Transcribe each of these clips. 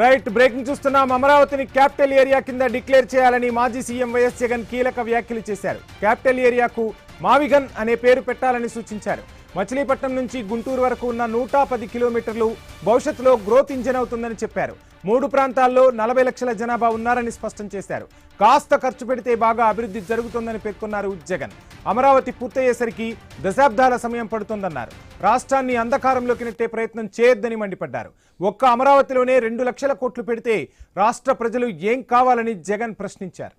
Right breaking చూస్తున్నాం. అమరావతిని capital area కింద డిక్లేర్ చేయాలని మాజీ సీఎం వైఎస్ జగన్ కీలక వ్యాఖ్యలు చేశారు. క్యాపిటల్ ఏరియాకు మావిగన్ అనే పేరు పెట్టాలని సూచించారు. మచిలీపట్నం నుంచి గుంటూరు వరకు ఉన్న 110 కిలోమీటర్లు భవిష్యత్తులో గ్రోత్ ఇంజన్ అవుతుందని చెప్పారు. 3 ప్రాంతాల్లో 40 లక్షల జనాభా ఉన్నారని స్పష్టం చేశారు. కాస్త ఖర్చు పెడితే బాగా అభివృద్ధి జరుగుతుందని పేర్కొన్నారు జగన్. అమరావతి పూర్తయ్యేసరికి దశాబ్దాల సమయం పడుతుందన్నారు. రాష్ట్రాన్ని అంధకారంలోకి నెట్టే ప్రయత్నం చేయొద్దని మండిపడ్డారు. ఒక్క అమరావతిలోనే 2 లక్షల కోట్లు పెడితే రాష్ట్ర ప్రజలు ఏం కావాలని జగన్ ప్రశ్నించారు.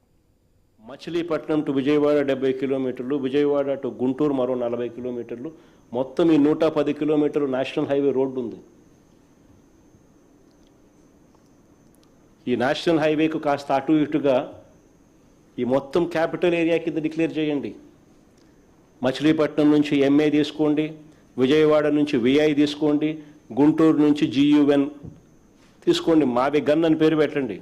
మచిలీపట్నం టు విజయవాడ 70 కిలోమీటర్లు, విజయవాడ టు గుంటూరు మరో 40 కిలోమీటర్లు, మొత్తం ఈ 110 కిలోమీటర్లు నేషనల్ హైవే రోడ్డు ఉంది. ఈ నేషనల్ హైవేకు కాస్త అటు ఇటుగా ఈ మొత్తం క్యాపిటల్ ఏరియా కింద డిక్లేర్ చేయండి. మచిలీపట్నం నుంచి ఎంఏ తీసుకోండి, విజయవాడ నుంచి విఐ తీసుకోండి, గుంటూరు నుంచి జియుఎన్ తీసుకోండి, మావి గన్ అని పేరు పెట్టండి.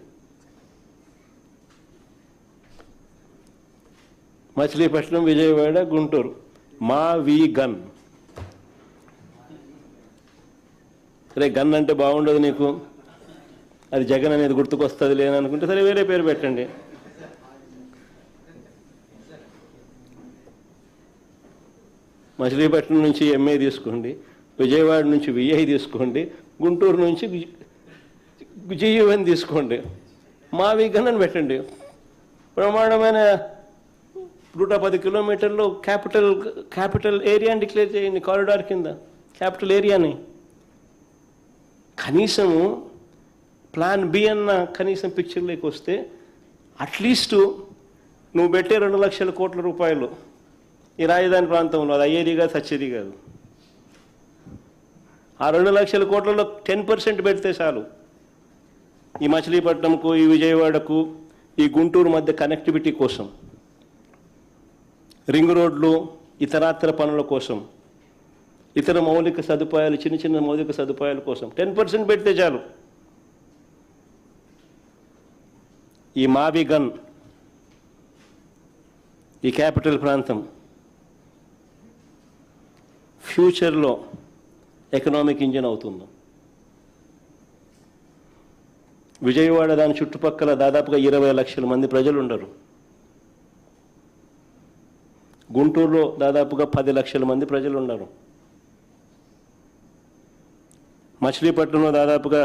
మచిలీపట్నం, విజయవాడ, గుంటూరు, మా వి గన్. సరే, గన్ అంటే బాగుండదు నీకు, అది జగన్ అనేది గుర్తుకొస్తుంది లేననుకుంటే సరే వేరే పేరు పెట్టండి. మచిలీపట్నం నుంచి ఎంఏ తీసుకోండి, విజయవాడ నుంచి విఐ తీసుకోండి, గుంటూరు నుంచి జియుఎన్ తీసుకోండి, మా వి గన్ అని పెట్టండి. ప్రమాణమైన 110 కిలోమీటర్లు క్యాపిటల్ ఏరియాని డిక్లేర్ చేయండి. కారిడార్ కింద క్యాపిటల్ ఏరియాని. కనీసము ప్లాన్ బి అన్న కనీసం పిక్చర్లోకి వస్తే అట్లీస్ట్ నువ్వు పెట్టే 2 లక్షల కోట్ల రూపాయలు ఈ రాజధాని ప్రాంతంలో అది అయ్యేది కాదు, సచ్చేది కాదు. ఆ 2 లక్షల కోట్లలో 10% పెడితే చాలు. ఈ మచిలీపట్నంకు, ఈ విజయవాడకు, ఈ గుంటూరు మధ్య కనెక్టివిటీ కోసం, రింగ్ రోడ్లు, ఇతరాతర పనుల కోసం, ఇతర మౌలిక సదుపాయాలు, చిన్న చిన్న మౌలిక సదుపాయాల కోసం 10% పెడితే చాలు. ఈ మావి గన్, ఈ క్యాపిటల్ ప్రాంతం ఫ్యూచర్లో ఎకనామిక్ ఇంజిన్ అవుతుంది. విజయవాడ దాని చుట్టుపక్కల దాదాపుగా 20 లక్షల మంది ప్రజలు ఉండరు. గుంటూరులో దాదాపుగా 10 లక్షల మంది ప్రజలు ఉన్నారు. మచిలీపట్నంలో దాదాపుగా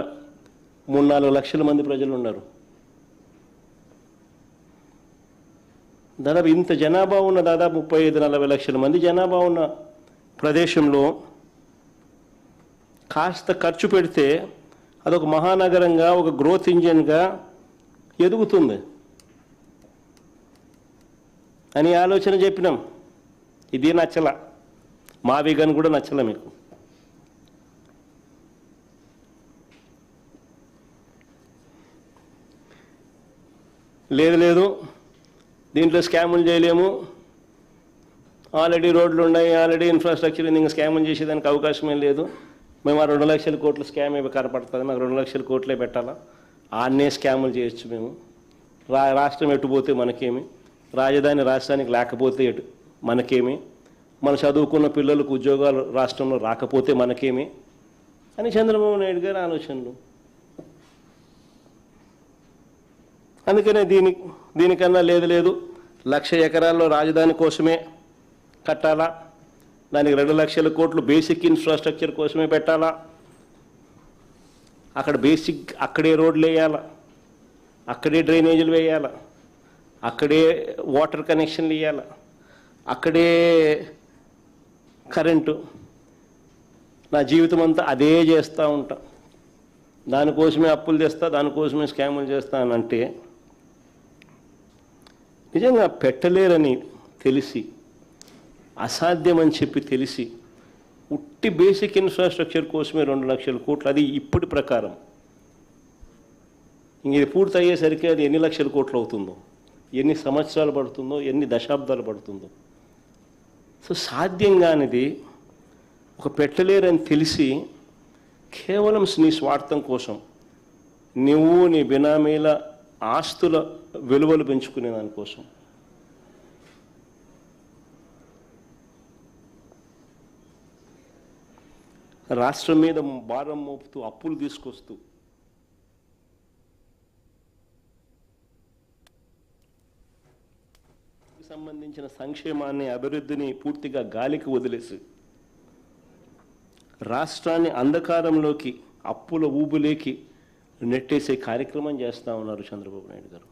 3-4 లక్షల మంది ప్రజలు ఉన్నారు. దాదాపు ఇంత జనాభా ఉన్న, దాదాపు 35-40 లక్షల మంది జనాభా ఉన్న ప్రదేశంలో కాస్త ఖర్చు పెడితే అదొక మహానగరంగా, ఒక గ్రోత్ ఇంజిన్గా ఎదుగుతుంది అని ఆలోచన చెప్పినాం. ఇది నచ్చల, మావి గన్ కూడా నచ్చల మీకు. లేదు దీంట్లో స్కాములు చేయలేము, ఆల్రెడీ రోడ్లు ఉన్నాయి, ఆల్రెడీ ఇన్ఫ్రాస్ట్రక్చర్ ఉంది, ఇంకా స్కాములు చేసేదానికి అవకాశమే లేదు. మేము ఆ 2 లక్షల కోట్ల స్కామ్ ఏమి కనపడుతుంది, మాకు 2 లక్షల కోట్లే పెట్టాలా, ఆన్నే స్కాములు చేయొచ్చు మేము. రాష్ట్రం ఎటుపోతే మనకేమి, రాజధాని రాష్ట్రానికి లేకపోతే మనకేమి, మన చదువుకున్న పిల్లలకు ఉద్యోగాలు రాష్ట్రంలో రాకపోతే మనకేమి అని చంద్రబాబు నాయుడు గారి ఆలోచనలు. అందుకనే దీనికన్నా లేదు 1,00,000 ఎకరాల్లో రాజధాని కోసమే కట్టాలా, దానికి 2 లక్షల కోట్లు బేసిక్ ఇన్ఫ్రాస్ట్రక్చర్ కోసమే పెట్టాలా, అక్కడ అక్కడే రోడ్లు వేయాలా, అక్కడే డ్రైనేజీలు వేయాలా, అక్కడే వాటర్ కనెక్షన్లు ఇవ్వాలా, అక్కడే కరెంటు. నా జీవితం అంతా అదే చేస్తూ ఉంటా, దానికోసమే అప్పులు తెస్తా, దానికోసమే స్కాములు చేస్తానంటే నిజంగా పెట్టలేరని తెలిసి, అసాధ్యమని చెప్పి తెలిసి, ఉట్టి బేసిక్ ఇన్ఫ్రాస్ట్రక్చర్ కోసమే 2 లక్షల కోట్లు, అది ఇప్పటి ప్రకారం. ఇంక ఇది పూర్తి అయ్యేసరికి అది ఎన్ని లక్షల కోట్లు అవుతుందో, ఎన్ని సంవత్సరాలు పడుతుందో, ఎన్ని దశాబ్దాలు పడుతుందో. సో సాధ్యం కానిది, ఒక పెట్టలేరని తెలిసి కేవలం నీ స్వార్థం కోసం నువ్వు నీ బినామీల ఆస్తుల విలువలు పెంచుకునే దానికోసం రాష్ట్రం మీద భారం మోపుతూ, అప్పులు తీసుకొస్తూ సంబంధించిన సంక్షేమాన్ని అభివృద్ధిని పూర్తిగా గాలికి వదిలేసి రాష్ట్రాన్ని అంధకారంలోకి అప్పుల ఊబులేకి నెట్టేసే కార్యక్రమం చేస్తూ ఉన్నారు చంద్రబాబు నాయుడు గారు.